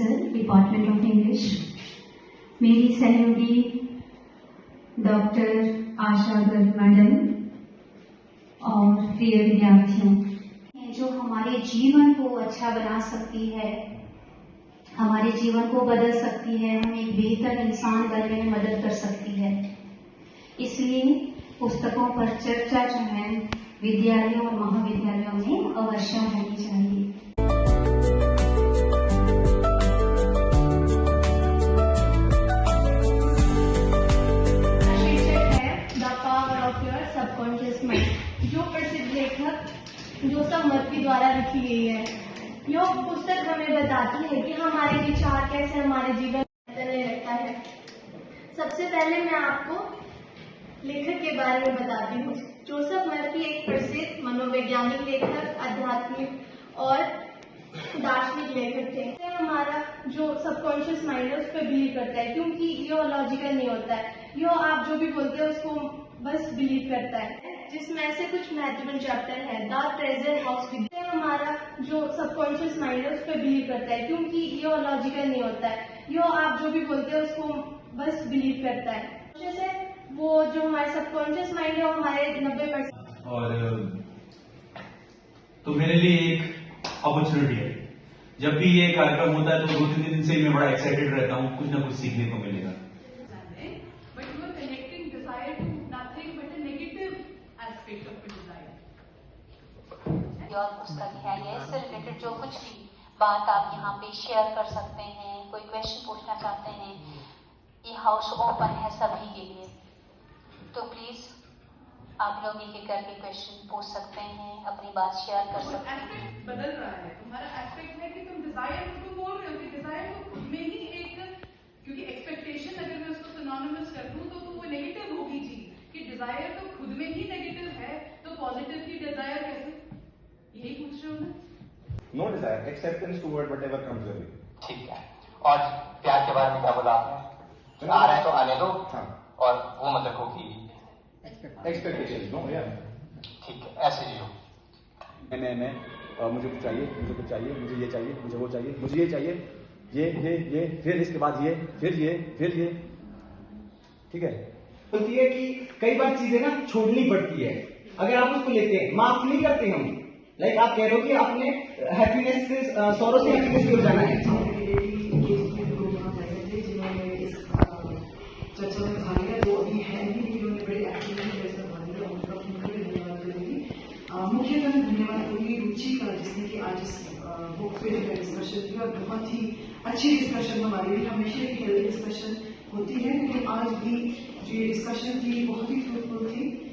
Sir, department of English. मेरी सहयोगी doctor आशा Garg madam और प्रिय विद्यार्थियों, जो हमारे जीवन को अच्छा बना सकती है, हमारे जीवन को बदल सकती है, हमें एक बेहतर इंसान बनने में मदद कर सकती है। इसलिए पुस्तकों पर चर्चा जो है विद्यालयों और महाविद्यालयों में अवश्य होनी चाहिए। शीर्षक है the power of your subconscious mind, जो प्रसिद्ध लेखक जोसेफ मर्फी द्वारा लिखी गई है। यह पुस्तक हमें बताती है कि हमारे विचार कैसे हमारे जीवन में बदलने लगता है। सबसे पहले मैं आपको लेखक के बारे में बताती हूँ। जोसेफ मर्फी एक प्रसिद्ध मनोवैज्ञानिक लेखक, आध्यात्मिक और दार्शनिक लेखक थे। हमारा जो सबकॉन्शियस माइंड है उस पर बिलीव करता है, क्योंकि यह लॉजिकल नहीं होता है। यह आप जो भी बोलते हैं उसको बस बिलीव करता है, जिसमें ऐसे कुछ महत्वपूर्ण चैप्टर है। द ट्रेजर बॉक्स विद हमारा जो सबकॉन्शियस माइंड है उस पर बिलीव करता है, क्योंकि यह लॉजिकल नहीं होता है। यह आप जो भी बोलते हैं उसको बस बिलीव करता है। जैसे वो जो हमारे सबकॉन्शियस माइंड है वो हमारे 90% और तो मेरे लिए एक अपॉर्चुनिटी है। जब भी ये कार्यक्रम होता है तो 2-3 दिन से मैं बड़ा एक्साइटेड रहता हूँ, कुछ ना कुछ सीखने को मिलेगा। But you are connecting desire to nothing but a negative aspect of a desire. और पुस्तक है ये, इससे रिलेटेड जो कुछ भी बात आप यहाँ पे शेयर कर सकते हैं, कोई क्वेश्चन पूछना चाहते हैं, ये हाउस ओपन है सभी के लिए। तो प्लीज आप लोग एक एक करके क्वेश्चन पूछ सकते हैं, अपनी बात शेयर कर सकते हैं। एस्पेक्ट बदल रहा है, तुम्हारा एस्पेक्ट है कि तुम डिजायर, तुम बोल रहे हो कि डिजायर तो खुद में ही एक, क्योंकि एक्सपेक्टेशन अगर मैं उसको सिनोनिमस कर दूं तो वो नेगेटिव होगी चीज, कि डिजायर तो खुद में ही नेगेटिव है, तो पॉजिटिव की डिजायर कैसे, यही पूछ रहे हो ना? No desire, acceptance toward whatever comes your way. ठीक है। और प्यार के बारे में क्या बोला आपने? आ रहा है तो आने दो। हाँ। और वो मत रखो कि एक्सपेक्टेशंस नो यार। ठीक है, ऐसे जियो। मैं मुझे कुछ चाहिए, मुझे कुछ चाहिए, मुझे ये चाहिए, मुझे वो चाहिए, मुझे ये चाहिए, ये फिर इसके बाद ये, फिर ये, ठीक है। होती है कि कई बार चीजें ना छोड़नी पड़ती है। अगर आप उसको लेते हैं, माफ नहीं करते हम। लाइक आप कह रहे हो कि आपने हैप्पीनेस से सौरों से हैप्पीनेस की ओर जाना है। चर्चा में भाग लिया, जो अभी है नहीं, उन्होंने बड़े एक्टिवली जैसा भाग लिया, उनका पूरा धन्यवाद करूंगी। मुख्यतः धन्यवाद करूंगी रुचि का, जिसने कि आज इस बुक पे जो डिस्कशन किया, बहुत ही अच्छी डिस्कशन हमारे लिए हमेशा एक हेल्दी डिस्कशन होती है, लेकिन आज भी जो ये डिस्कशन थी बहुत ही फ्रूटफुल थी।